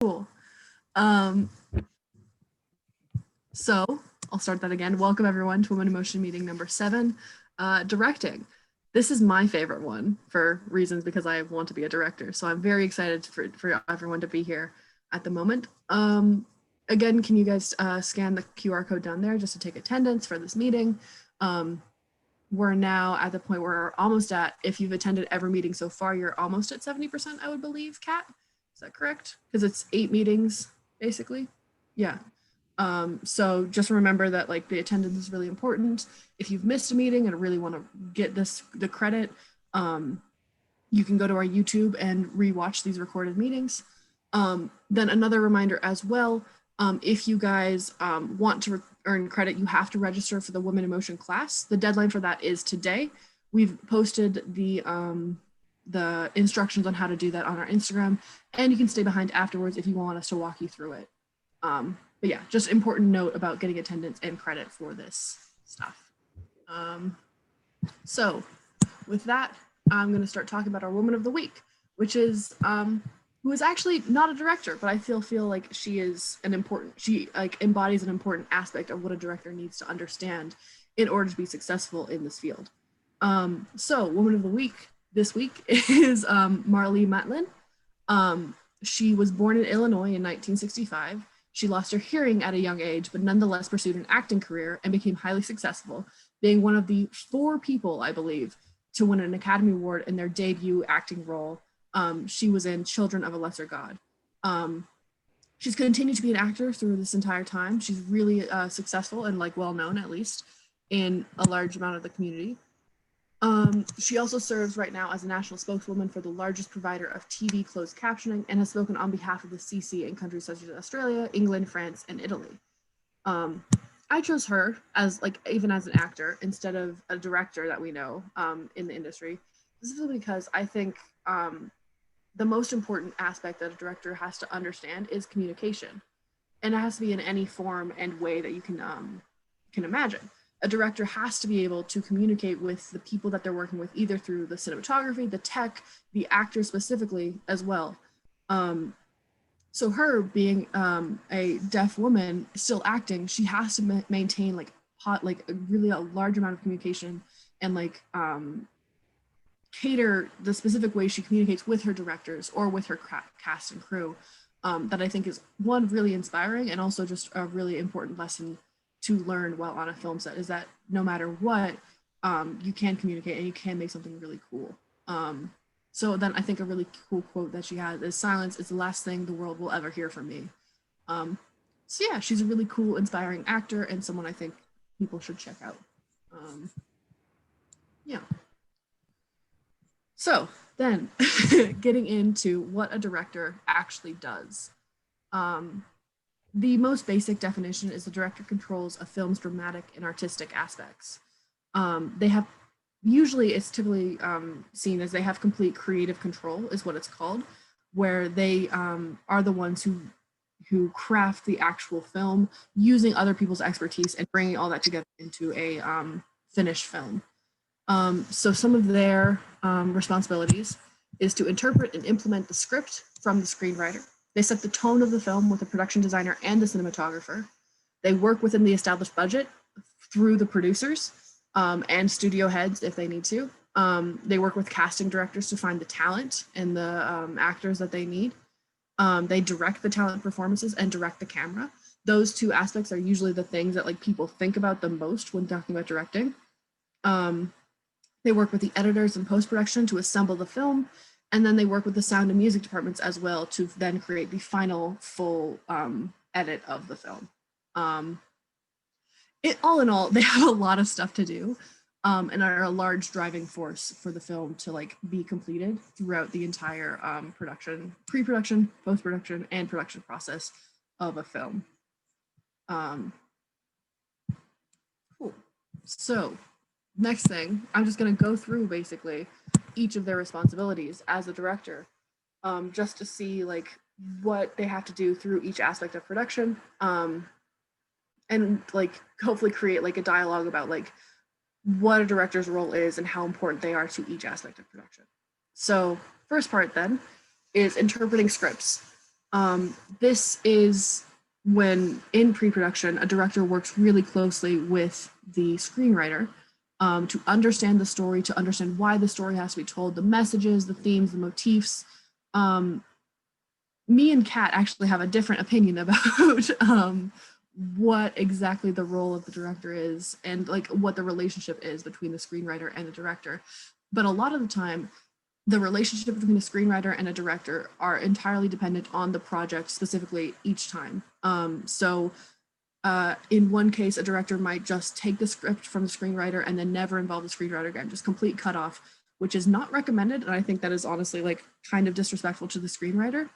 Cool. So I'll start that again. Welcome everyone to Women in Motion meeting number 7, directing. This is my favorite one for reasons because I want to be a director. So I'm very excited for everyone to be here at the moment. Again, can you guys scan the QR code down there just to take attendance for this meeting? We're now at the point where we're almost at, if you've attended every meeting so far, you're almost at 70%, I would believe, Kat. Is that correct? Because it's 8 meetings, basically. Yeah. So just remember that like the attendance is really important. If you've missed a meeting and really want to get the credit, you can go to our YouTube and rewatch these recorded meetings. Then another reminder as well, if you guys want to earn credit, you have to register for the Women in Motion class. The deadline for that is today. We've posted the instructions on how to do that on our Instagram, and you can stay behind afterwards if you want us to walk you through it. But yeah, just important note about getting attendance and credit for this stuff. So with that, I'm going to start talking about our Woman of the Week, which is who is actually not a director, but I feel like she is she like embodies an important aspect of what a director needs to understand in order to be successful in this field. So Woman of the Week this week is Marlee Matlin. She was born in Illinois in 1965. She lost her hearing at a young age, but nonetheless pursued an acting career and became highly successful, being one of the 4 people, I believe, to win an Academy Award in their debut acting role. She was in Children of a Lesser God. She's continued to be an actor through this entire time. She's really successful and like well-known, at least, in a large amount of the community. She also serves right now as a national spokeswoman for the largest provider of TV closed captioning and has spoken on behalf of the CC in countries such as Australia, England, France, and Italy. I chose her as even as an actor instead of a director that we know in the industry, specifically because I think the most important aspect that a director has to understand is communication, and it has to be in any form and way that you can imagine. A director has to be able to communicate with the people that they're working with, either through the cinematography, the tech, the actors specifically as well. So her being a deaf woman still acting, she has to maintain a large amount of communication and cater the specific way she communicates with her directors or with her cast and crew. That I think is one, really inspiring, and also just a really important lesson to learn while on a film set, is that no matter what, you can communicate and you can make something really cool. So then I think a really cool quote that she had is, "Silence is the last thing the world will ever hear from me." So yeah, she's a really cool, inspiring actor and someone I think people should check out. Yeah. So then getting into what a director actually does. The most basic definition is the director controls a film's dramatic and artistic aspects. It's typically seen as they have complete creative control, is what it's called, where they are the ones who craft the actual film using other people's expertise and bringing all that together into a finished film. So some of their responsibilities is to interpret and implement the script from the screenwriter. They set the tone of the film with the production designer and the cinematographer. They work within the established budget through the producers and studio heads if they need to. They work with casting directors to find the talent and the actors that they need. They direct the talent performances and direct the camera. Those 2 aspects are usually the things that people think about the most when talking about directing. They work with the editors and post-production to assemble the film, and then they work with the sound and music departments as well to then create the final full edit of the film. All in all, they have a lot of stuff to do and are a large driving force for the film to be completed throughout the entire production, pre-production, post-production, and production process of a film. Cool. So next thing, I'm just going to go through basically each of their responsibilities as a director, just to see what they have to do through each aspect of production, and hopefully create a dialogue about what a director's role is and how important they are to each aspect of production. So first part then is interpreting scripts. This is when in pre-production, a director works really closely with the screenwriter to understand the story, to understand why the story has to be told, the messages, the themes, the motifs. Me and Kat actually have a different opinion about what exactly the role of the director is and like what the relationship is between the screenwriter and the director. But a lot of the time, the relationship between a screenwriter and a director are entirely dependent on the project specifically each time. In one case, a director might just take the script from the screenwriter and then never involve the screenwriter again, just complete cutoff, which is not recommended. And I think that is honestly like kind of disrespectful to the screenwriter.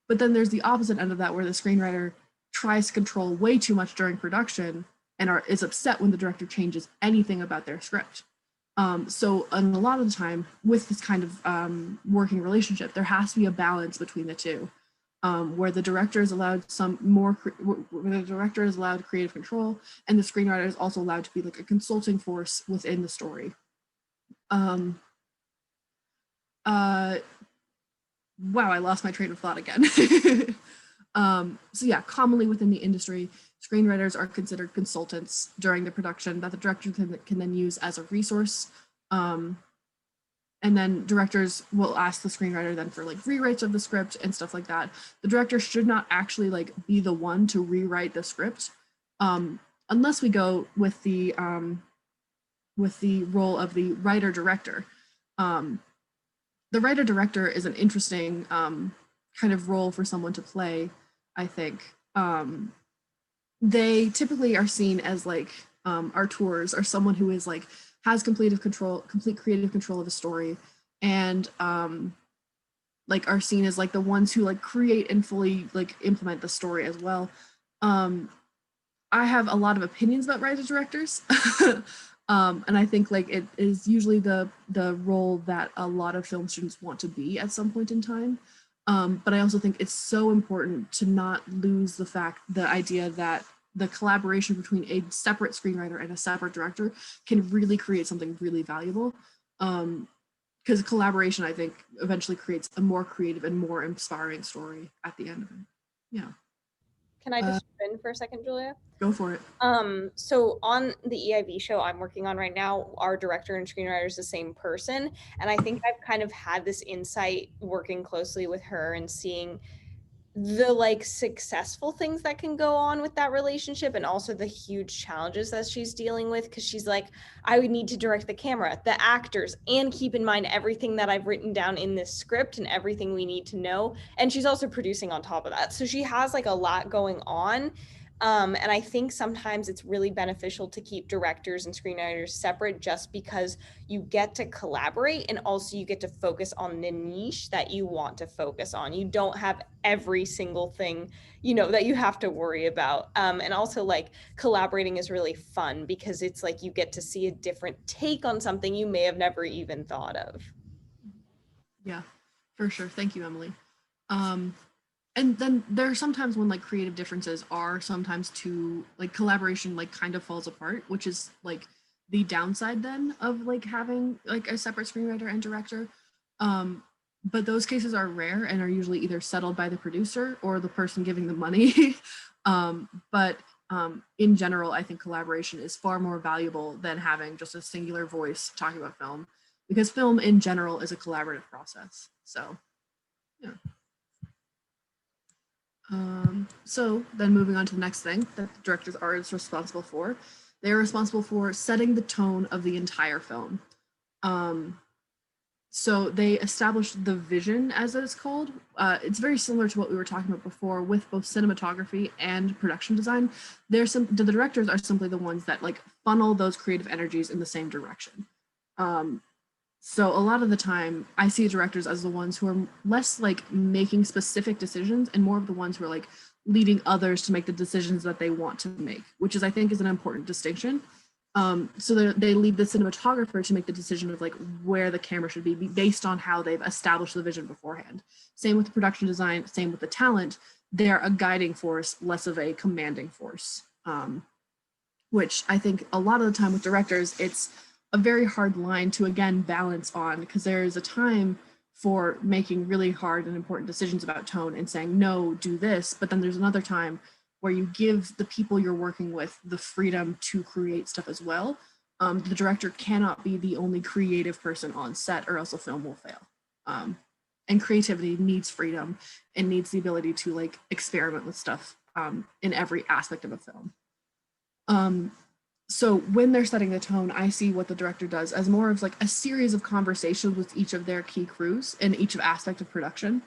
But then there's the opposite end of that where the screenwriter tries to control way too much during production and is upset when the director changes anything about their script. So a lot of the time with this kind of working relationship, there has to be a balance between the two, where the director is allowed where the director is allowed creative control, and the screenwriter is also allowed to be like a consulting force within the story. Wow, I lost my train of thought again. So yeah, commonly within the industry, screenwriters are considered consultants during the production that the director can then use as a resource. And then directors will ask the screenwriter then for like rewrites of the script and stuff like that. The director should not actually like be the one to rewrite the script, unless we go with the role of the writer-director. The writer-director is an interesting kind of role for someone to play, I think. They typically are seen as like auteurs, or someone who is like has complete creative control of a story, and like are seen as like the ones who like create and fully like implement the story as well. I have a lot of opinions about writer directors. And I think like it is usually the role that a lot of film students want to be at some point in time. But I also think it's so important to not lose the idea that the collaboration between a separate screenwriter and a separate director can really create something really valuable. Because collaboration, I think, eventually creates a more creative and more inspiring story at the end of it. Yeah. Can I just jump in for a second, Julia? Go for it. So on the EIV show I'm working on right now, our director and screenwriter is the same person. And I think I've kind of had this insight working closely with her and seeing the like successful things that can go on with that relationship, and also the huge challenges that she's dealing with, because she's like, I would need to direct the camera, the actors, and keep in mind everything that I've written down in this script and everything we need to know. And she's also producing on top of that, so she has like a lot going on. And I think sometimes it's really beneficial to keep directors and screenwriters separate, just because you get to collaborate and also you get to focus on the niche that you want to focus on. You don't have every single thing, that you have to worry about. And also like collaborating is really fun because it's like you get to see a different take on something you may have never even thought of. Yeah, for sure. Thank you, Emily. And then there are sometimes when like creative differences are sometimes too like collaboration like kind of falls apart, which is like the downside then of like having like a separate screenwriter and director. But those cases are rare and are usually either settled by the producer or the person giving the money. But in general, I think collaboration is far more valuable than having just a singular voice talking about film, because film in general is a collaborative process. So, yeah. So then moving on to the next thing that the directors are responsible for, they're responsible for setting the tone of the entire film. So they establish the vision, as it's called. It's very similar to what we were talking about before with both cinematography and production design. The directors are simply the ones that like funnel those creative energies in the same direction. So a lot of the time I see directors as the ones who are less like making specific decisions and more of the ones who are like leading others to make the decisions that they want to make, which is, I think, is an important distinction. So they lead the cinematographer to make the decision of like where the camera should be based on how they've established the vision beforehand. Same with the production design, same with the talent. They're a guiding force, less of a commanding force, which I think a lot of the time with directors, it's a very hard line to again balance on, because there is a time for making really hard and important decisions about tone and saying, no, do this. But then there's another time where you give the people you're working with the freedom to create stuff as well. The director cannot be the only creative person on set, or else a film will fail. And creativity needs freedom and needs the ability to like experiment with stuff in every aspect of a film. So when they're setting the tone, I see what the director does as more of like a series of conversations with each of their key crews in each of aspect of production.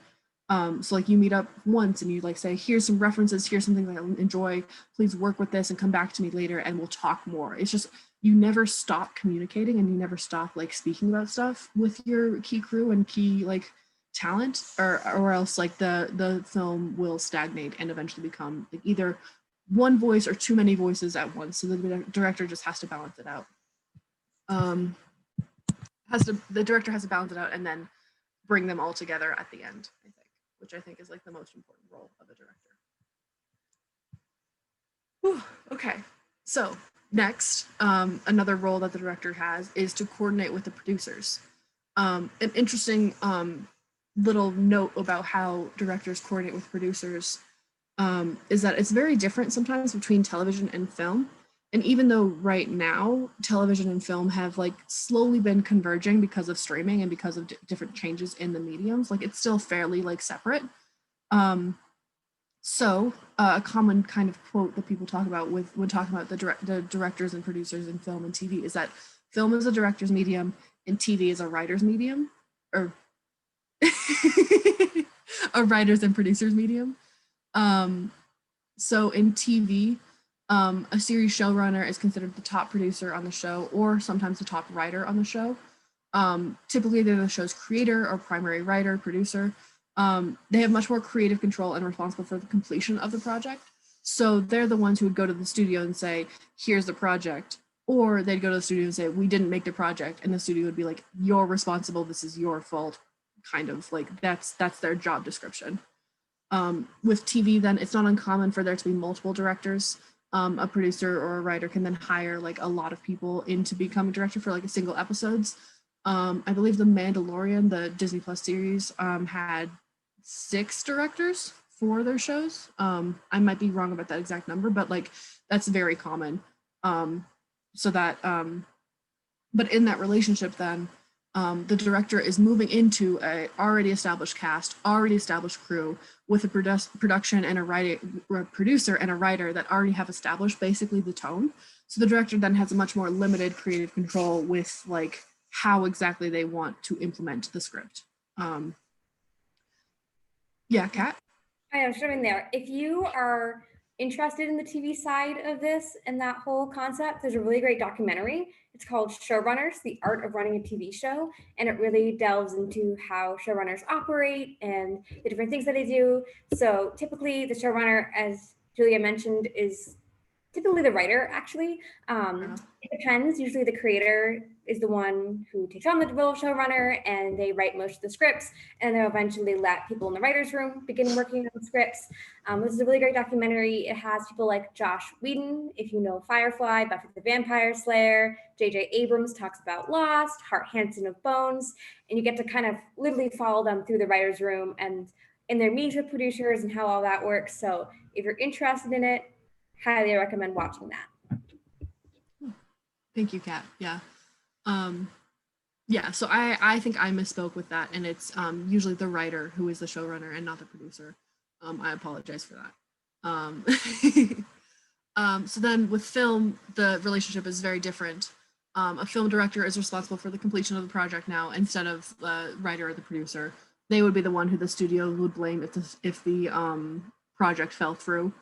So like you meet up once and you like say, here's some references, here's something that I enjoy, please work with this and come back to me later and we'll talk more. It's just, you never stop communicating and you never stop like speaking about stuff with your key crew and key like talent, or else like the film will stagnate and eventually become like either one voice or too many voices at once. So the director just has to balance it out. The director has to balance it out and then bring them all together at the end, I think, which I think is like the most important role of a director. Whew, okay, so next, another role that the director has is to coordinate with the producers. An interesting little note about how directors coordinate with producers is that it's very different sometimes between television and film. And even though right now television and film have like slowly been converging because of streaming and because of different changes in the mediums, like it's still fairly like separate. So a common kind of quote that people talk about when talking about the directors and producers in film and TV is that film is a director's medium and TV is a writer's medium, or a writer's and producer's medium. So in TV, a series showrunner is considered the top producer on the show, or sometimes the top writer on the show. Typically, they're the show's creator or primary writer, producer. They have much more creative control and responsible for the completion of the project. So they're the ones who would go to the studio and say, here's the project. Or they'd go to the studio and say, we didn't make the project. And the studio would be like, you're responsible, this is your fault. Kind of like that's their job description. With TV, then it's not uncommon for there to be multiple directors. A producer or a writer can then hire like a lot of people in to become a director for like a single episodes. I believe The Mandalorian, the Disney Plus series, had 6 directors for their shows. I might be wrong about that exact number, but like that's very common. So that, but in that relationship, then the director is moving into a already established cast, already established crew with a production and a producer and a writer that already have established basically the tone. So the director then has a much more limited creative control with like how exactly they want to implement the script. Yeah, Kat? I am showing there. If you are interested in the TV side of this and that whole concept, there's a really great documentary. It's called Showrunners, The Art of Running a TV Show. And it really delves into how showrunners operate and the different things that they do. So typically the showrunner, as Julia mentioned, is typically the writer, actually. It depends. Usually the creator is the one who takes on the role of showrunner and they write most of the scripts, and they'll eventually let people in the writer's room begin working on scripts. This is a really great documentary. It has people like Josh Whedon, if you know Firefly, Buffy the Vampire Slayer, J.J. Abrams talks about Lost, Hart Hanson of Bones, and you get to kind of literally follow them through the writer's room and in their meetings with producers and how all that works. So if you're interested in it, highly recommend watching that. Thank you, Kat. Yeah. Yeah, so I think I misspoke with that, and it's usually the writer who is the showrunner and not the producer. I apologize for that. So then with film, the relationship is very different. A film director is responsible for the completion of the project now instead of the writer or the producer. They would be the one who the studio would blame if the project fell through.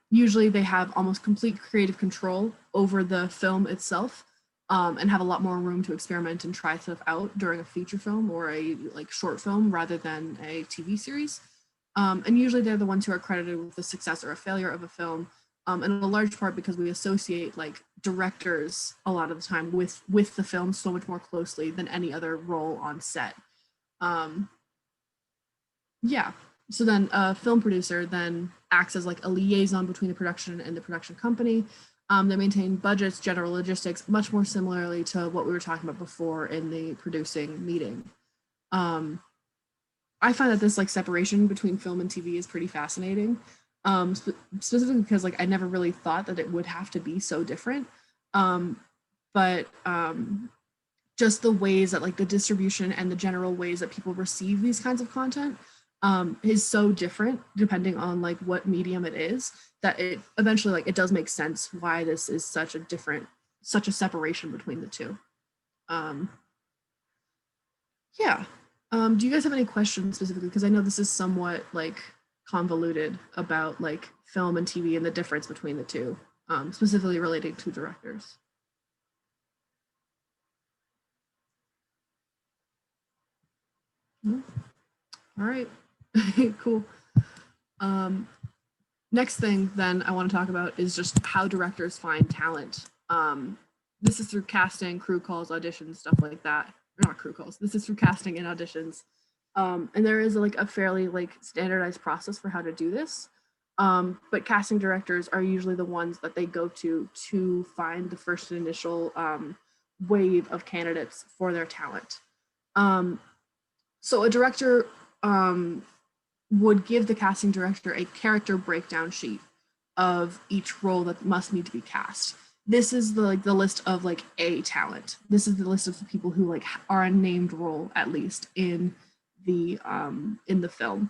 Usually they have almost complete creative control over the film itself, and have a lot more room to experiment and try stuff out during a feature film or a like short film rather than a TV series. And usually they're the ones who are credited with the success or a failure of a film, and in a large part because we associate like directors a lot of the time with the film so much more closely than any other role on set. Yeah. So then a film producer then acts as like a liaison between the production and the production company. They maintain budgets, general logistics, much more similarly to what we were talking about before in the producing meeting. I find that this like separation between film and TV is pretty fascinating, specifically because like I never really thought that it would have to be so different. But just the ways that like the distribution and the general ways that people receive these kinds of content is so different depending on like what medium it is, that it eventually like it does make sense why this is such a separation between the two. Yeah. Do you guys have any questions specifically? Because I know this is somewhat like convoluted about like film and TV and the difference between the two, specifically relating to directors. All right. Cool. Next thing then I want to talk about is just how directors find talent. This is through casting, crew calls, auditions, stuff like that. Or not crew calls. This is through casting and auditions. And there is like a fairly like standardized process for how to do this. But casting directors are usually the ones that they go to find the first initial wave of candidates for their talent. So a director would give the casting director a character breakdown sheet of each role that must need to be cast. This is the list of like a talent. This is the list of the people who like are a named role at least in the film.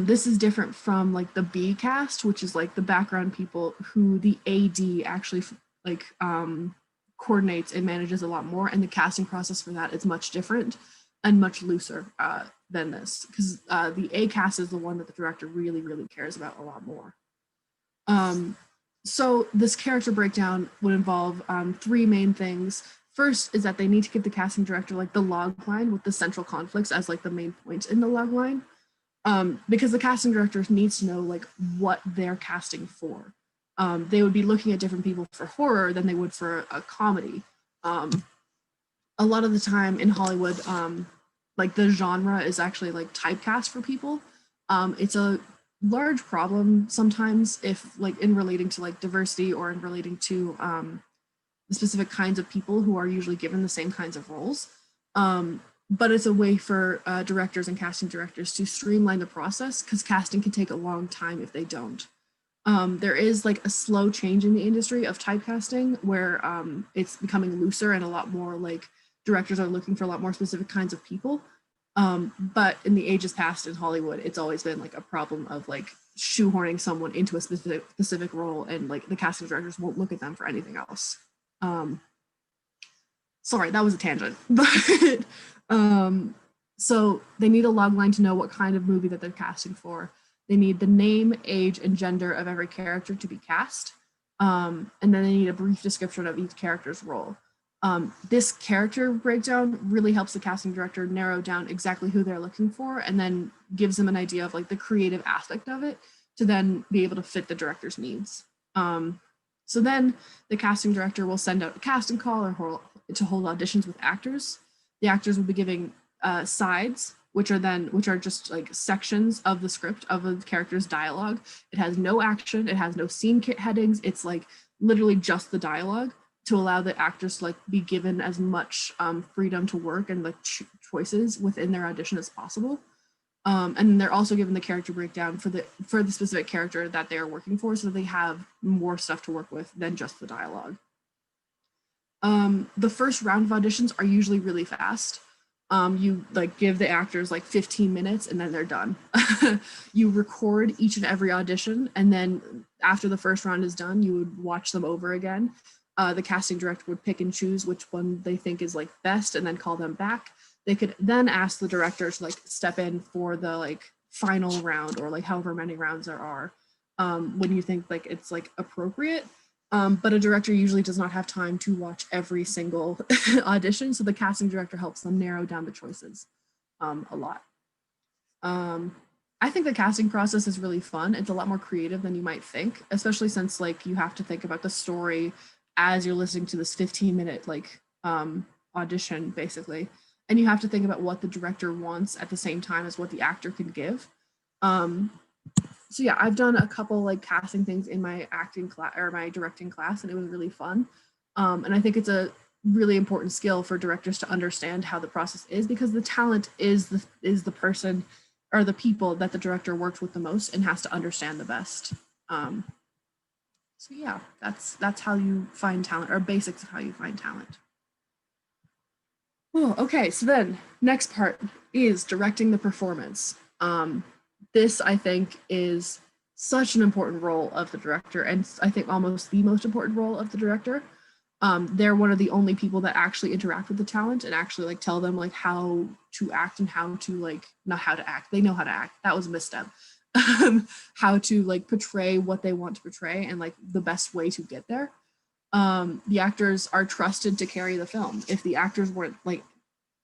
This is different from like the B cast, which is like the background people who the AD actually like coordinates and manages a lot more, and the casting process for that is much different and much looser than this, because the A cast is the one that the director really, really cares about a lot more. So this character breakdown would involve three main things. First is that they need to give the casting director like the log line with the central conflicts as like the main points in the log line, because the casting director needs to know like what they're casting for. They would be looking at different people for horror than they would for a comedy. A lot of the time in Hollywood, like the genre is actually like typecast for people. It's a large problem sometimes if like in relating to like diversity or in relating to the specific kinds of people who are usually given the same kinds of roles. But it's a way for directors and casting directors to streamline the process, because casting can take a long time if they don't. There is like a slow change in the industry of typecasting where it's becoming looser and a lot more like directors are looking for a lot more specific kinds of people. But in the ages past in Hollywood, it's always been like a problem of like shoehorning someone into a specific role, and like the casting directors won't look at them for anything else. Sorry, that was a tangent. But so they need a log line to know what kind of movie that they're casting for. They need the name, age, and gender of every character to be cast. And then they need a brief description of each character's role. This character breakdown really helps the casting director narrow down exactly who they're looking for, and then gives them an idea of like the creative aspect of it to then be able to fit the director's needs. So then the casting director will send out a casting call or to hold auditions with actors. The actors will be giving sides, which are just like sections of the script of a character's dialogue. It has no action, it has no scene headings. It's like literally just the dialogue, to allow the actors to like be given as much freedom to work and like choices within their audition as possible. And they're also given the character breakdown for the specific character that they are working for, so that they have more stuff to work with than just the dialogue. The first round of auditions are usually really fast. You like give the actors like 15 minutes and then they're done. You record each and every audition, and then after the first round is done, you would watch them over again. The casting director would pick and choose which one they think is like best and then call them back. They could then ask the director to like step in for the like final round, or like however many rounds there are, when you think like it's like appropriate. But a director usually does not have time to watch every single audition, so the casting director helps them narrow down the choices a lot. I think the casting process is really fun. It's a lot more creative than you might think, especially since like you have to think about the story as you're listening to this 15-minute like audition basically, and you have to think about what the director wants at the same time as what the actor can give. So yeah, I've done a couple like casting things in my acting class or my directing class, and it was really fun. And I think it's a really important skill for directors to understand how the process is, because the talent is the person or the people that the director works with the most and has to understand the best. So yeah, that's how you find talent, or basics of how you find talent. Oh, okay, so then next part is directing the performance. This I think is such an important role of the director, and I think almost the most important role of the director. They're one of the only people that actually interact with the talent and actually like tell them like how to act and how to like, not how to act, they know how to act, that was a misstep. How to like portray what they want to portray and like the best way to get there. The actors are trusted to carry the film. If the actors weren't like,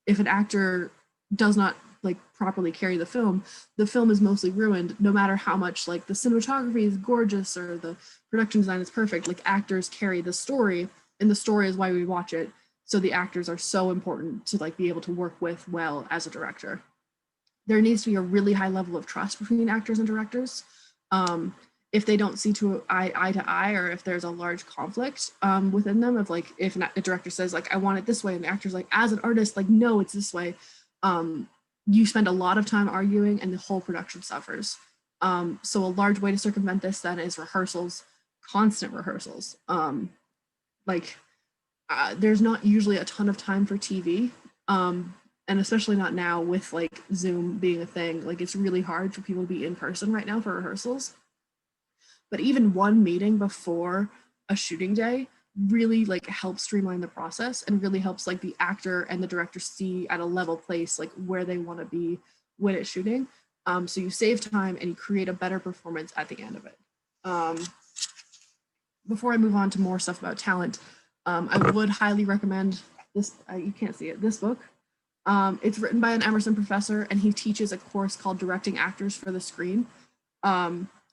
if an actor does not like properly carry the film is mostly ruined, no matter how much like the cinematography is gorgeous or the production design is perfect. Like actors carry the story, and the story is why we watch it. So the actors are so important to like be able to work with well as a director. There needs to be a really high level of trust between actors and directors. If they don't see to eye to eye, or if there's a large conflict within them of like, if a director says like, I want it this way, and the actor's like, as an artist, like, no, it's this way. You spend a lot of time arguing and the whole production suffers. So a large way to circumvent this then is rehearsals, constant rehearsals. There's not usually a ton of time for TV. And especially not now with like Zoom being a thing, like it's really hard for people to be in person right now for rehearsals. But even one meeting before a shooting day really like helps streamline the process and really helps like the actor and the director see at a level place like where they want to be when it's shooting. So you save time and you create a better performance at the end of it. Before I move on to more stuff about talent, I would highly recommend this, you can't see it, this book. It's written by an Emerson professor, and he teaches a course called Directing Actors for the Screen.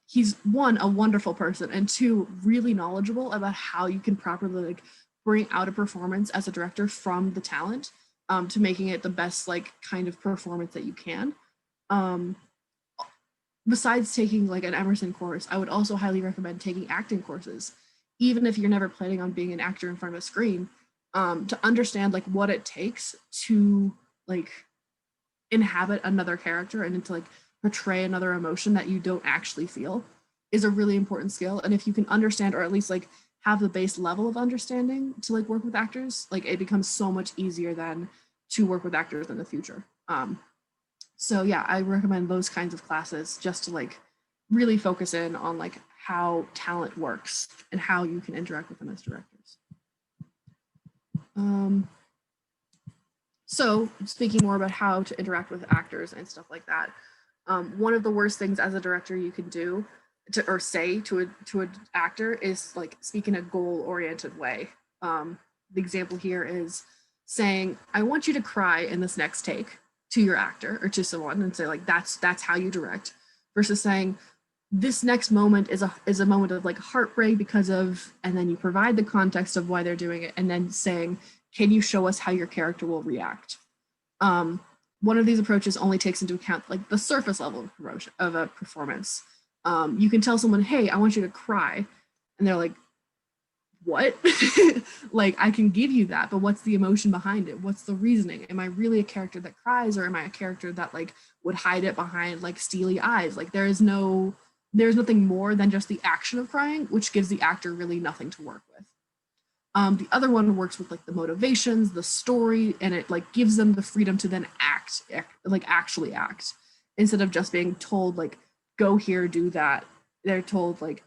He's one, a wonderful person, and two, really knowledgeable about how you can properly like bring out a performance as a director from the talent to making it the best like kind of performance that you can. Besides taking like an Emerson course, I would also highly recommend taking acting courses, even if you're never planning on being an actor in front of a screen, to understand like what it takes to like inhabit another character and to like portray another emotion that you don't actually feel is a really important skill. And if you can understand, or at least like have the base level of understanding to like work with actors, like it becomes so much easier then to work with actors in the future. So yeah, I recommend those kinds of classes just to like really focus in on like how talent works and how you can interact with them as directors. So speaking more about how to interact with actors and stuff like that, one of the worst things as a director you can do or say to an actor is like speak in a goal-oriented way. The example here is saying, I want you to cry in this next take to your actor or to someone, and say like, that's how you direct, versus saying, this next moment is a moment of like heartbreak because of, and then you provide the context of why they're doing it, and then saying, can you show us how your character will react? One of these approaches only takes into account like the surface level of a performance. You can tell someone, hey, I want you to cry, and they're like, what? Like, I can give you that, but what's the emotion behind it? What's the reasoning? Am I really a character that cries, or am I a character that like would hide it behind like steely eyes? Like there's nothing more than just the action of crying, which gives the actor really nothing to work with. The other one works with like the motivations, the story, and it like gives them the freedom to then actually act, instead of just being told like, go here, do that. They're told like,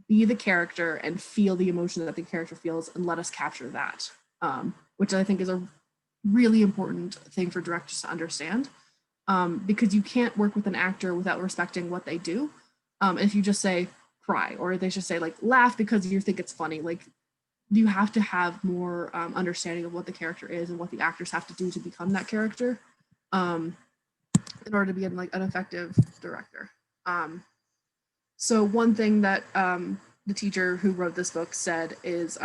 be the character and feel the emotion that the character feels, and let us capture that, which I think is a really important thing for directors to understand, because you can't work with an actor without respecting what they do. If you just say cry, or they just say like laugh because you think it's funny, like you have to have more understanding of what the character is and what the actors have to do to become that character in order to be like an effective director. So one thing that the teacher who wrote this book said is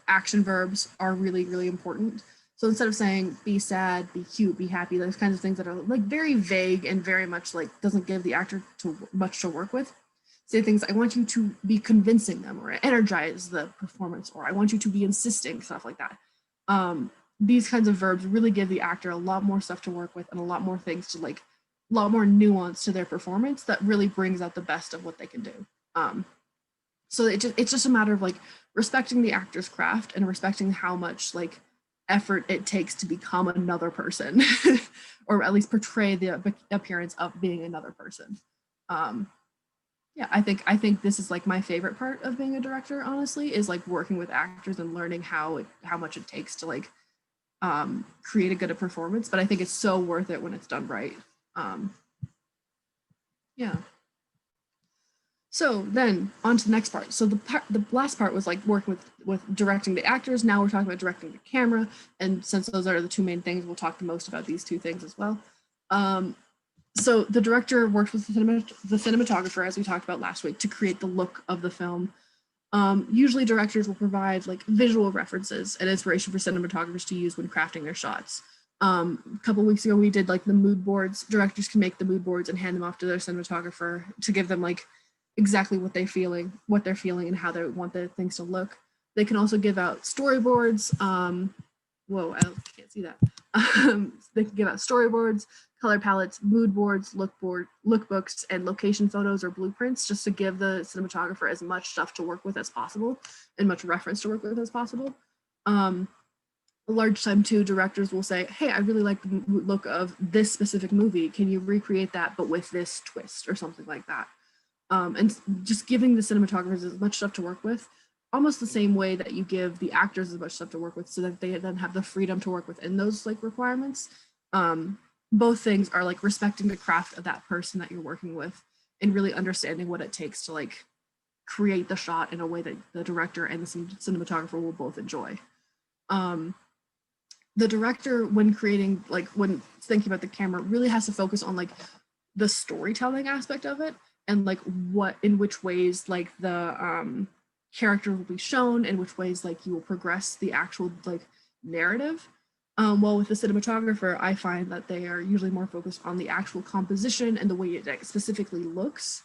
action verbs are really, really important. So instead of saying be sad, be cute, be happy, those kinds of things that are like very vague and very much like doesn't give the actor much to work with, say things, I want you to be convincing them, or energize the performance, or I want you to be insisting, stuff like that. These kinds of verbs really give the actor a lot more stuff to work with and a lot more things to like, a lot more nuance to their performance that really brings out the best of what they can do. So it's just a matter of like respecting the actor's craft and respecting how much like effort it takes to become another person or at least portray the appearance of being another person. Yeah, I think this is like my favorite part of being a director, honestly, is like working with actors and learning how much it takes to like create a good performance. But I think it's so worth it when it's done right. Yeah. So then on to the next part. So the last part was like working with directing the actors. Now we're talking about directing the camera. And since those are the two main things, we'll talk the most about these two things as well. So the director works with the cinematographer, as we talked about last week, to create the look of the film. Usually directors will provide like visual references and inspiration for cinematographers to use when crafting their shots. A couple weeks ago, we did like the mood boards. Directors can make the mood boards and hand them off to their cinematographer to give them like exactly what they're feeling and how they want the things to look. They can also give out storyboards. Whoa, I can't see that. They can give out storyboards, color palettes, mood boards, lookbooks, and location photos or blueprints, just to give the cinematographer as much stuff to work with as possible and much reference to work with as possible. A large time too, directors will say, hey, I really like the look of this specific movie. Can you recreate that, but with this twist or something like that? And just giving the cinematographers as much stuff to work with, almost the same way that you give the actors as much stuff to work with so that they then have the freedom to work within those like requirements. Both things are like respecting the craft of that person that you're working with and really understanding what it takes to like create the shot in a way that the director and the cinematographer will both enjoy. The director, when creating, like when thinking about the camera, really has to focus on like the storytelling aspect of it and like what, in which ways like the character will be shown, in which ways like you will progress the actual like narrative. While with the cinematographer, I find that they are usually more focused on the actual composition and the way it specifically looks.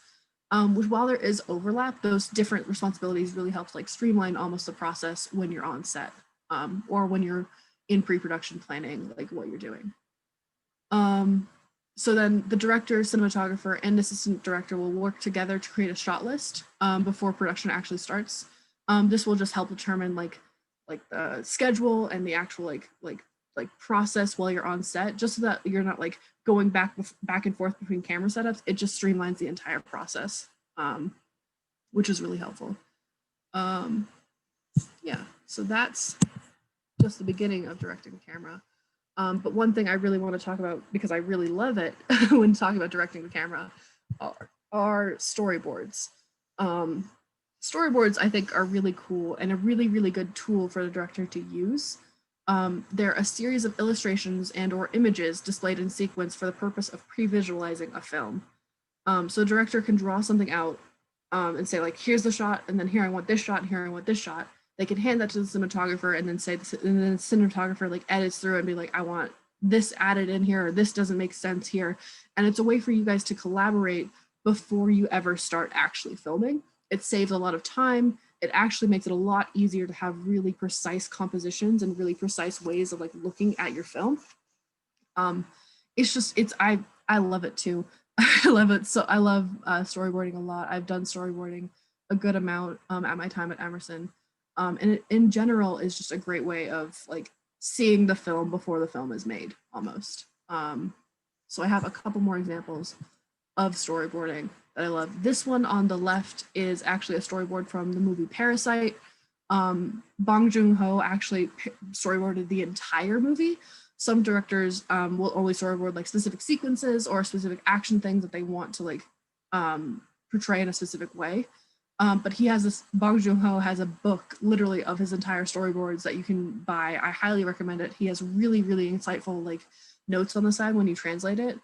Which while there is overlap, those different responsibilities really helps like streamline almost the process when you're on set or when you're in pre-production planning, like what you're doing. So then the director, cinematographer, and assistant director will work together to create a shot list before production actually starts. This will just help determine like the schedule and the actual like process while you're on set, just so that you're not like going back and forth between camera setups. It just streamlines the entire process, which is really helpful. Yeah, so that's just the beginning of directing the camera. But one thing I really want to talk about, because I really love it when talking about directing the camera, are storyboards. Storyboards, I think, are really cool and a really, really good tool for the director to use. They're a series of illustrations and or images displayed in sequence for the purpose of pre-visualizing a film. So a director can draw something out and say like, here's the shot, and then here I want this shot, and here I want this shot. They can hand that to the cinematographer and then and then the cinematographer like edits through and be like, I want this added in here, or this doesn't make sense here. And it's a way for you guys to collaborate before you ever start actually filming. It saves a lot of time. It actually makes it a lot easier to have really precise compositions and really precise ways of like looking at your film. I love it too. I love it. So I love storyboarding a lot. I've done storyboarding a good amount at my time at Emerson. And it, in general, is just a great way of like seeing the film before the film is made, almost. So I have a couple more examples of storyboarding that I love. This one on the left is actually a storyboard from the movie Parasite. Bong Joon-ho actually storyboarded the entire movie. Some directors will only storyboard like specific sequences or specific action things that they want to like portray in a specific way. But he has this, Bong Joon-ho has a book literally of his entire storyboards that you can buy. I highly recommend it. He has really, really insightful like notes on the side when you translate it.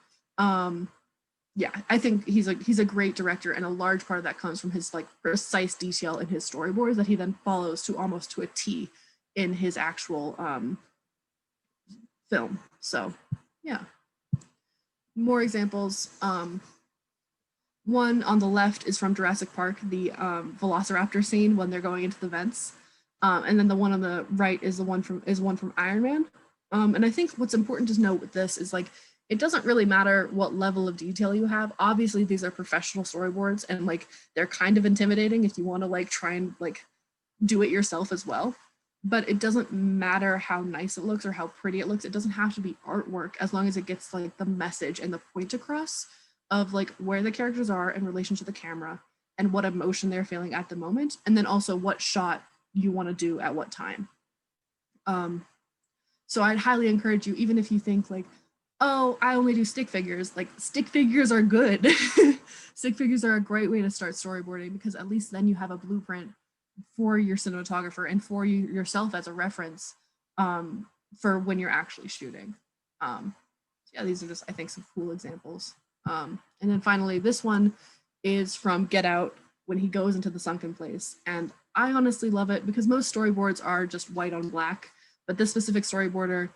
Yeah, I think he's a great director, and a large part of that comes from his like precise detail in his storyboards that he then follows to almost to a T in his actual film. So yeah, more examples. One on the left is from Jurassic Park, the Velociraptor scene when they're going into the vents. And then the one on the right is one from Iron Man. And I think what's important to note with this is like it doesn't really matter what level of detail you have. Obviously, these are professional storyboards, and like they're kind of intimidating if you want to like try and like do it yourself as well. But it doesn't matter how nice it looks or how pretty it looks. It doesn't have to be artwork as long as it gets like the message and the point across of like where the characters are in relation to the camera and what emotion they're feeling at the moment, and then also what shot you want to do at what time. So I'd highly encourage you, even if you think like, oh, I only do stick figures, like stick figures are good. Stick figures are a great way to start storyboarding because at least then you have a blueprint for your cinematographer and for you yourself as a reference for when you're actually shooting. Yeah, these are just, I think, some cool examples. And then finally, this one is from Get Out when he goes into the sunken place. And I honestly love it because most storyboards are just white on black, but this specific storyboarder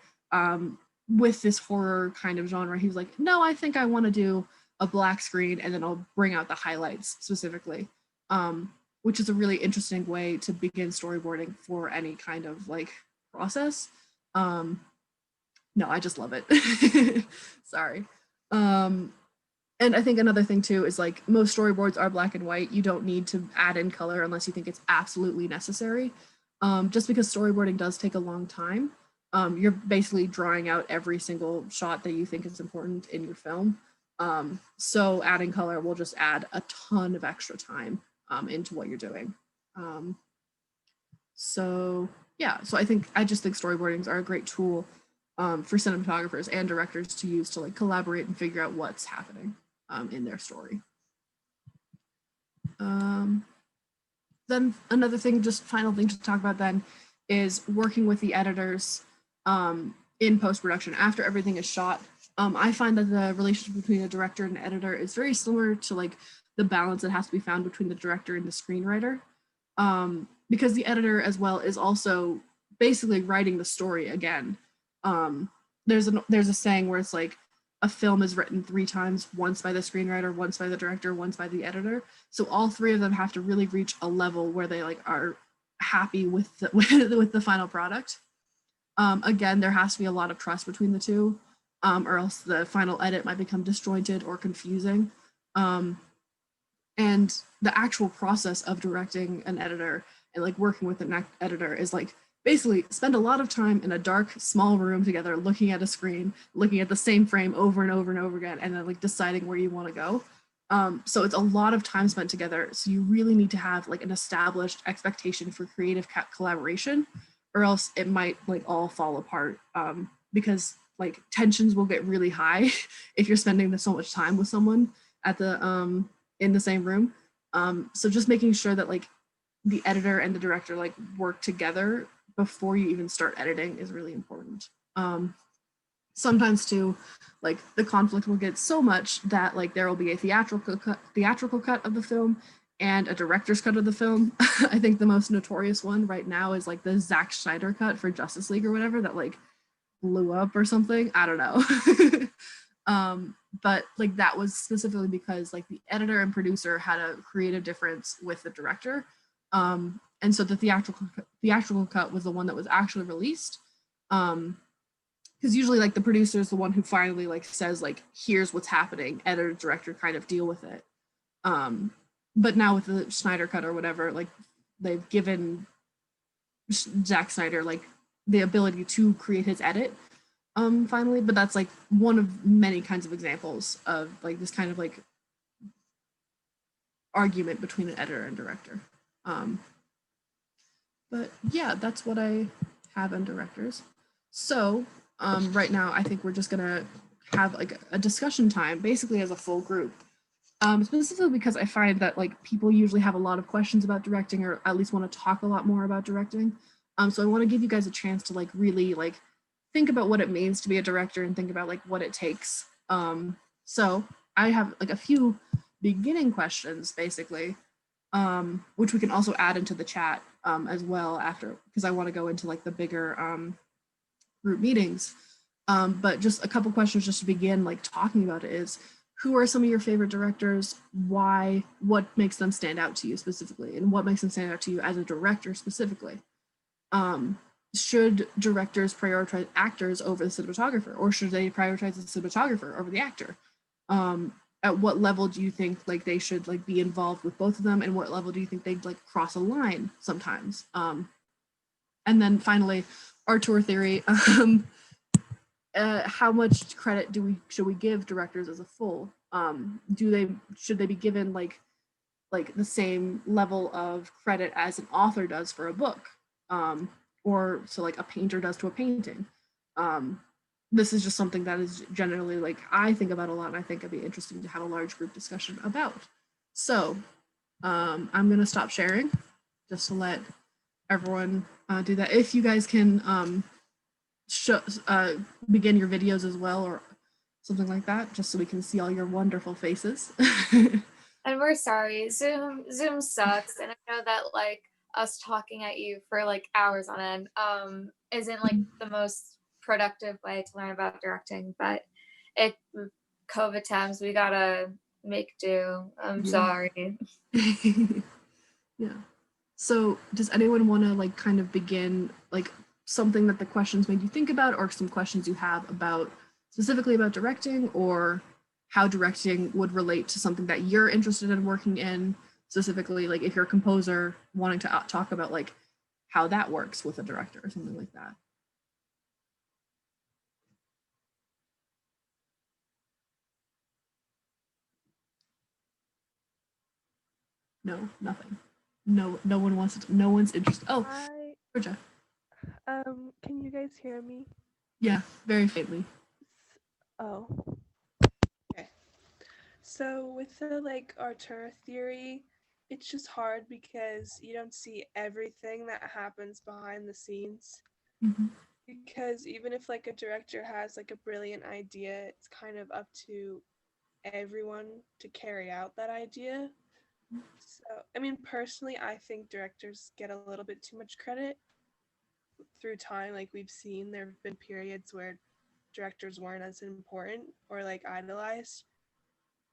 with this horror kind of genre, he was like, no, I think I want to do a black screen and then I'll bring out the highlights specifically, which is a really interesting way to begin storyboarding for any kind of like process. No, I just love it. Sorry. And I think another thing too is like most storyboards are black and white. You don't need to add in color unless you think it's absolutely necessary. Just because storyboarding does take a long time, you're basically drawing out every single shot that you think is important in your film. So adding color will just add a ton of extra time into what you're doing. So yeah, so I just think storyboardings are a great tool for cinematographers and directors to use to like collaborate and figure out what's happening in their story. Then another thing, just final thing to talk about then is working with the editors in post-production after everything is shot. I find that the relationship between a director and an editor is very similar to like the balance that has to be found between the director and the screenwriter. Because the editor as well is also basically writing the story again. There's a saying where it's like a film is written 3 times, once by the screenwriter, once by the director, once by the editor. So all 3 of them have to really reach a level where they like are happy with the final product. Again, there has to be a lot of trust between the 2, or else the final edit might become disjointed or confusing. And the actual process of directing an editor and like working with an editor is like basically spend a lot of time in a dark, small room together, looking at a screen, looking at the same frame over and over and over again, and then like deciding where you want to go. So it's a lot of time spent together. So you really need to have like an established expectation for creative collaboration, or else it might like all fall apart because like tensions will get really high if you're spending so much time with someone at the in the same room. So just making sure that like the editor and the director like work together before you even start editing is really important. Sometimes too, like the conflict will get so much that like there will be a theatrical cut of the film and a director's cut of the film. I think the most notorious one right now is like the Zack Snyder cut for Justice League or whatever that like blew up or something. I don't know. But like that was specifically because like the editor and producer had a creative difference with the director. And so the theatrical cut was the one that was actually released. Because usually like the producer is the one who finally like says like, here's what's happening, editor, director kind of deal with it. But now with the Snyder cut or whatever, like they've given Zack Snyder like the ability to create his edit finally, but that's like one of many kinds of examples of like this kind of like argument between an editor and director. But yeah, that's what I have in directors. So right now, I think we're just gonna have like a discussion time, basically as a full group. Specifically because I find that like people usually have a lot of questions about directing, or at least want to talk a lot more about directing. So I want to give you guys a chance to like really like think about what it means to be a director and think about like what it takes. So I have like a few beginning questions basically, which we can also add into the chat as well after, because I want to go into like the bigger group meetings. But just a couple questions just to begin like talking about it is, who are some of your favorite directors? Why? What makes them stand out to you specifically? And what makes them stand out to you as a director specifically? Should directors prioritize actors over the cinematographer, or should they prioritize the cinematographer over the actor? At what level do you think like they should like be involved with both of them, and what level do you think they'd like cross a line sometimes? And then finally, auteur theory. How much credit should we give directors as a full? Should they be given like the same level of credit as an author does for a book, or so like a painter does to a painting? This is just something that is generally like I think about a lot, and I think it'd be interesting to have a large group discussion about. So I'm gonna stop sharing just to let everyone do that. If you guys can begin your videos as well, or something like that, just so we can see all your wonderful faces. And we're sorry, Zoom sucks, and I know that like us talking at you for like hours on end isn't like the most productive way to learn about directing, but it COVID times, we gotta make do. I'm sorry. Yeah. So does anyone want to like kind of begin like something that the questions made you think about, or some questions you have about specifically about directing, or how directing would relate to something that you're interested in working in, specifically like if you're a composer wanting to talk about like how that works with a director or something like that? No, nothing. No one wants to, no one's interested. Oh, Hi. Georgia. Can you guys hear me? Yeah, very faintly. Oh. Okay. So with the like auteur theory, it's just hard because you don't see everything that happens behind the scenes. Mm-hmm. Because even if like a director has like a brilliant idea, it's kind of up to everyone to carry out that idea. So, I mean, personally, I think directors get a little bit too much credit through time. Like we've seen, there have been periods where directors weren't as important or like idolized.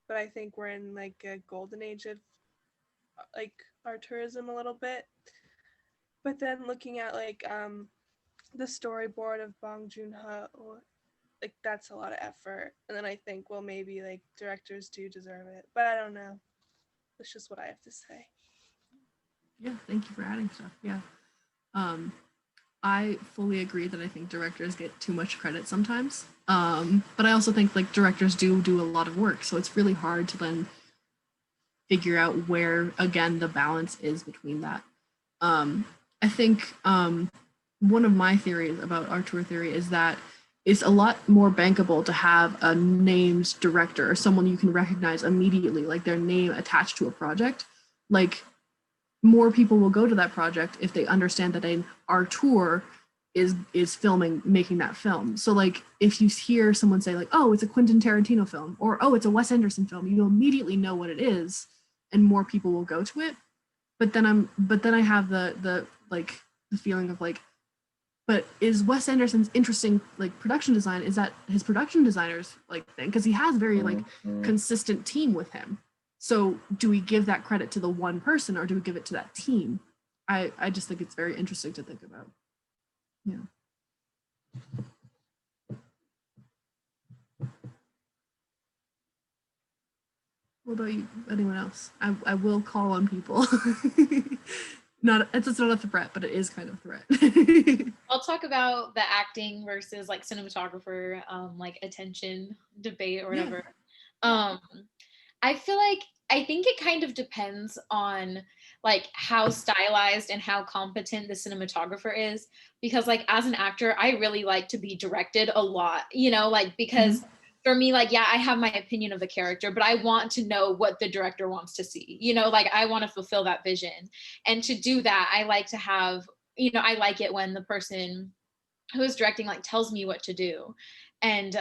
But I think we're in like a golden age of like our tourism a little bit. But then looking at like the storyboard of Bong Joon-ho, like that's a lot of effort. And then I think, well, maybe like directors do deserve it, but I don't know. That's just what I have to say. Yeah, thank you for adding stuff. Yeah. I fully agree that I think directors get too much credit sometimes. But I also think like directors do a lot of work, so it's really hard to then figure out where again the balance is between that. I think one of my theories about auteur theory is that it's a lot more bankable to have a named director or someone you can recognize immediately, like their name attached to a project. Like more people will go to that project if they understand that an auteur is filming, making that film. So like if you hear someone say like, oh, it's a Quentin Tarantino film, or oh, it's a Wes Anderson film, you immediately know what it is, and more people will go to it. But then I have the like the feeling of like, but is Wes Anderson's interesting like production design, is that his production designer's like thing? Because he has very like consistent team with him. So do we give that credit to the one person, or do we give it to that team? I just think it's very interesting to think about. Yeah. What about you? Anyone else? I will call on people. It's not a threat, but it is kind of a threat. I'll talk about the acting versus like cinematographer, like attention debate or whatever. Yeah. I feel like I think it kind of depends on like how stylized and how competent the cinematographer is, because like as an actor, I really like to be directed a lot, you know, like because for me, like, yeah, I have my opinion of the character, but I want to know what the director wants to see, you know, like I want to fulfill that vision. And to do that, I like to have, you know, I like it when the person who is directing like tells me what to do. And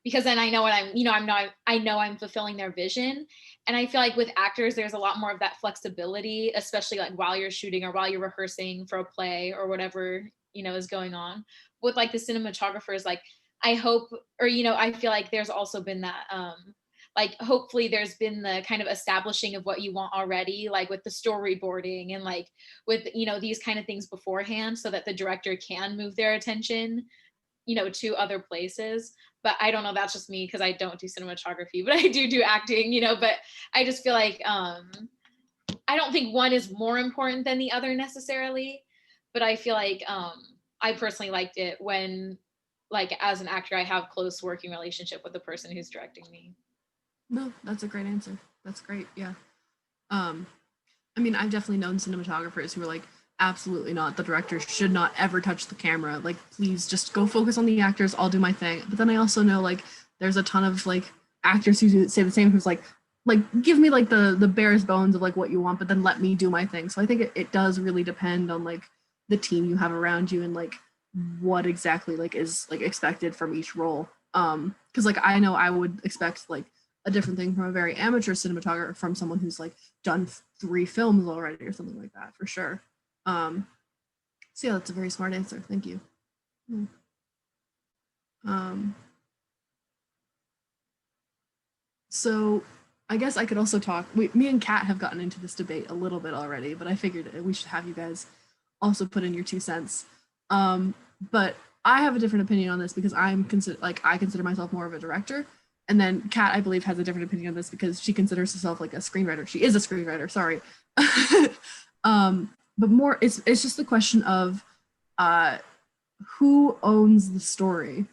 because then I know what I'm, you know, I know I'm fulfilling their vision. And I feel like with actors, there's a lot more of that flexibility, especially like while you're shooting or while you're rehearsing for a play or whatever, you know, is going on. With like the cinematographers, like I hope, or, you know, I feel like there's also been that like hopefully there's been the kind of establishing of what you want already, like with the storyboarding and like with, you know, these kind of things beforehand, so that the director can move their attention, you know, to other places. But I don't know, that's just me because I don't do cinematography, but I do acting, you know. But I just feel like I don't think one is more important than the other necessarily, but I feel like I personally liked it when, like, as an actor, I have close working relationship with the person who's directing me. No, that's a great answer. That's great. Yeah. I mean, I've definitely known cinematographers who are like, absolutely not. The director should not ever touch the camera. Like, please just go focus on the actors. I'll do my thing. But then I also know like there's a ton of like actors who say the same, who's like give me like the barest bones of like what you want, but then let me do my thing. So I think it does really depend on like the team you have around you and like what exactly like is like expected from each role. Because like I know I would expect like a different thing from a very amateur cinematographer from someone who's like done 3 films already or something like that, for sure. So yeah, that's a very smart answer. Thank you. So I guess I could also talk. Me and Kat have gotten into this debate a little bit already, but I figured we should have you guys also put in your 2 cents. But I have a different opinion on this because I consider myself more of a director. And then Kat, I believe, has a different opinion on this because she considers herself like a screenwriter. She is a screenwriter, sorry. But more, it's just the question of who owns the story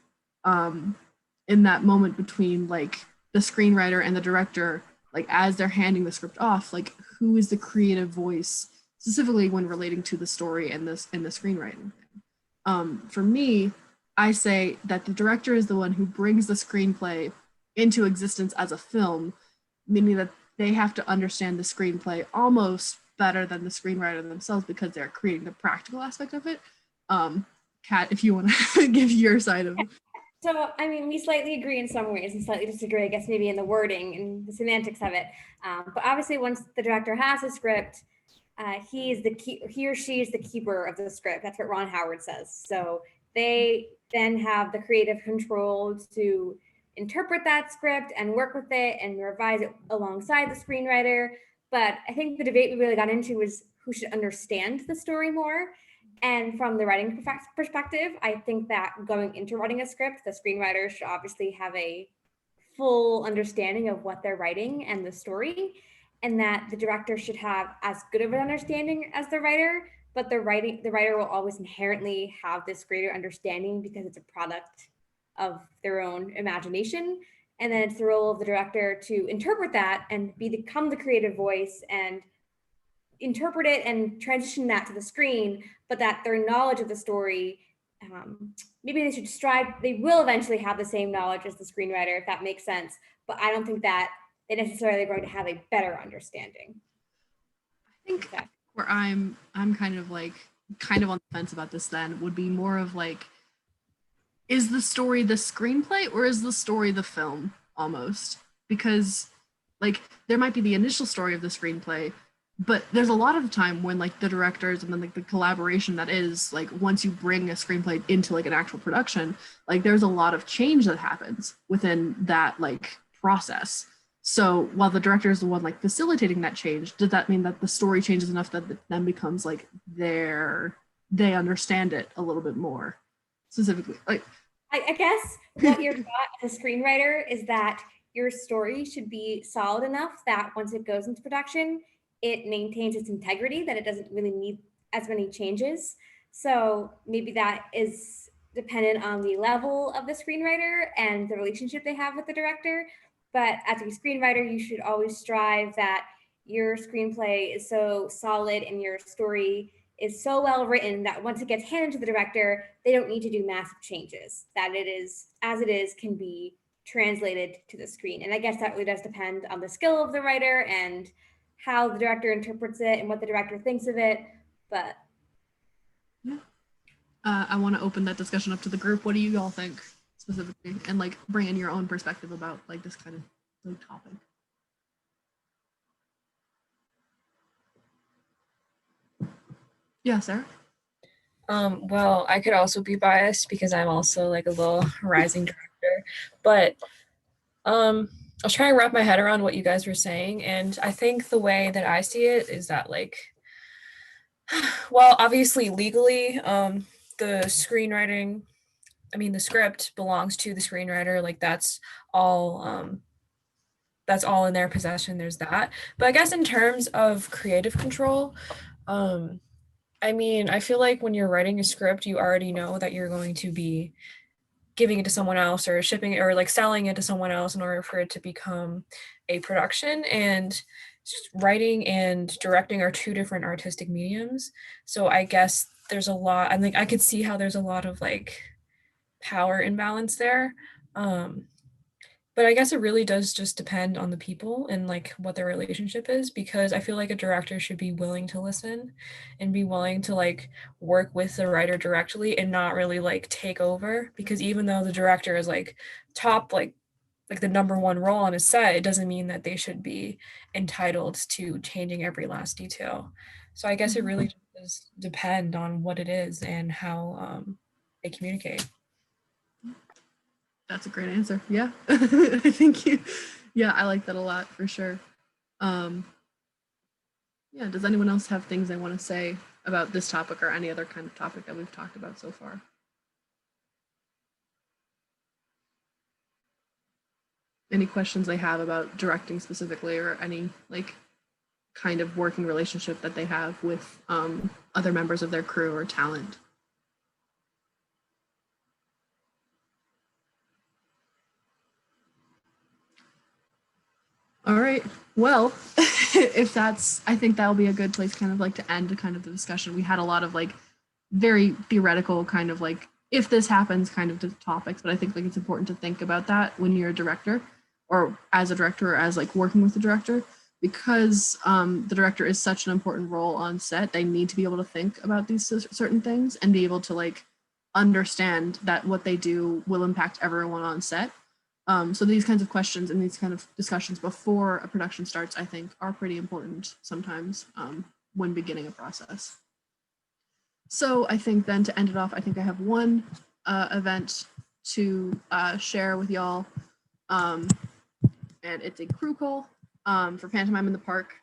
in that moment between like the screenwriter and the director, like as they're handing the script off, like who is the creative voice specifically when relating to the story and the screenwriting. For me, I say that the director is the one who brings the screenplay into existence as a film, meaning that they have to understand the screenplay almost better than the screenwriter themselves because they're creating the practical aspect of it. Kat, if you want to give your side of it. So, I mean, we slightly agree in some ways and slightly disagree, I guess, maybe in the wording and the semantics of it. But obviously, once the director has a script, he or she is the keeper of the script. That's what Ron Howard says. So they then have the creative control to interpret that script and work with it and revise it alongside the screenwriter. But I think the debate we really got into was who should understand the story more. And from the writing perspective, I think that going into writing a script, the screenwriter should obviously have a full understanding of what they're writing and the story, and that the director should have as good of an understanding as the writer, but the writer will always inherently have this greater understanding because it's a product of their own imagination. And then it's the role of the director to interpret that and become the creative voice and interpret it and transition that to the screen, but that their knowledge of the story, maybe they will eventually have the same knowledge as the screenwriter, if that makes sense. But I don't think that they necessarily are going to have a better understanding. I think where I'm kind of on the fence about this then would be more of like, is the story the screenplay or is the story the film almost? Because like there might be the initial story of the screenplay, but there's a lot of the time when like the directors and then like the collaboration that is like once you bring a screenplay into like an actual production, like there's a lot of change that happens within that like process. So while the director is the one like facilitating that change, does that mean that the story changes enough that it then becomes like they understand it a little bit more specifically? Like I guess what you're taught as a screenwriter is that your story should be solid enough that once it goes into production, it maintains its integrity, that it doesn't really need as many changes. So maybe that is dependent on the level of the screenwriter and the relationship they have with the director. But as a screenwriter, you should always strive that your screenplay is so solid and your story is so well written that once it gets handed to the director, they don't need to do massive changes, that it is as it is can be translated to the screen. And I guess that really does depend on the skill of the writer and how the director interprets it and what the director thinks of it. But yeah. I want to open that discussion up to the group. What do you all think specifically, and like bring in your own perspective about like this kind of like topic? Yeah, Sarah. Well, I could also be biased because I'm also like a little rising director, but was trying to wrap my head around what you guys were saying, and I think the way that I see it is that like, well, obviously legally, the screenwriting, I mean, the script belongs to the screenwriter. Like that's all in their possession. There's that. But I guess in terms of creative control, um, I mean, I feel like when you're writing a script, you already know that you're going to be giving it to someone else or shipping it or like selling it to someone else in order for it to become a production. And writing and directing are two different artistic mediums. So I guess there's a lot, I think I could see how there's a lot of like power imbalance there. But I guess it really does just depend on the people and like what their relationship is, because I feel like a director should be willing to listen and be willing to like work with the writer directly and not really like take over, because even though the director is like top like the number one role on a set, it doesn't mean that they should be entitled to changing every last detail. So I guess it really does depend on what it is and how they communicate. That's a great answer. Yeah. I think yeah, I like that a lot for sure. Yeah, does anyone else have things they want to say about this topic or any other kind of topic that we've talked about so far? Any questions they have about directing specifically, or any like kind of working relationship that they have with other members of their crew or talent? All right. Well, if that's, I think that'll be a good place kind of like to end kind of the discussion. We had a lot of like very theoretical kind of like if this happens kind of topics, but I think like it's important to think about that when you're a director or as a director or as like working with the director, because the director is such an important role on set. They need to be able to think about these certain things and be able to like understand that what they do will impact everyone on set. So these kinds of questions and these kind of discussions before a production starts, I think, are pretty important sometimes when beginning a process. So I think then to end it off, I think I have one event to share with y'all, and it's a crew call for Pantomime in the Park.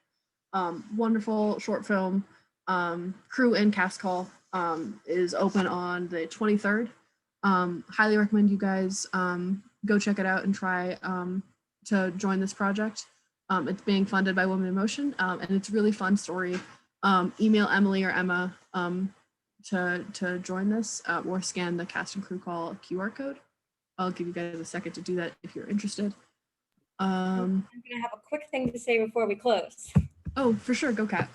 Wonderful short film. Crew and cast call is open on the 23rd. Highly recommend you guys go check it out and try to join this project. It's being funded by Women in Motion, and it's a really fun story. Email Emily or Emma to join this, or scan the cast and crew call QR code. I'll give you guys a second to do that if you're interested. I'm gonna have a quick thing to say before we close. Oh, for sure, go Kat.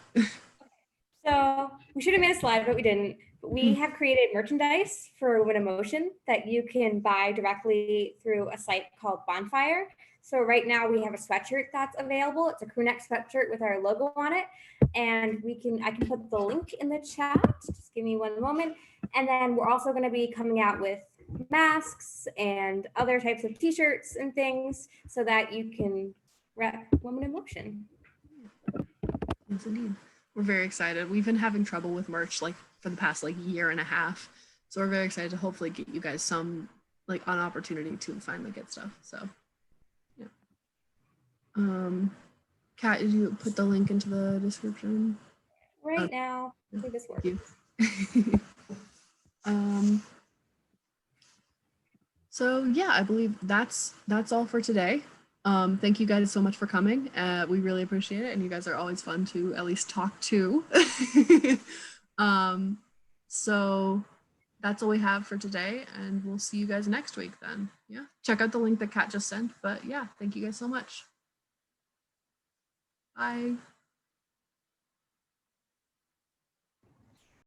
So we should have made a slide, but we didn't. But we have created merchandise for Women in Motion that you can buy directly through a site called Bonfire. So right now we have a sweatshirt that's available. It's a crew neck sweatshirt with our logo on it. And I can put the link in the chat. Just give me one moment. And then we're also going to be coming out with masks and other types of t-shirts and things so that you can rep Women in Motion. Yes, indeed. We're very excited. We've been having trouble with merch like for the past like year and a half. So we're very excited to hopefully get you guys some like an opportunity to finally get stuff. So yeah. Kat, did you put the link into the description? Right now, hopefully this works. So yeah, I believe that's all for today. Thank you guys so much for coming. We really appreciate it, and you guys are always fun to at least talk to. So that's all we have for today, and we'll see you guys next week then. Yeah, check out the link that Kat just sent. But yeah, thank you guys so much. Bye.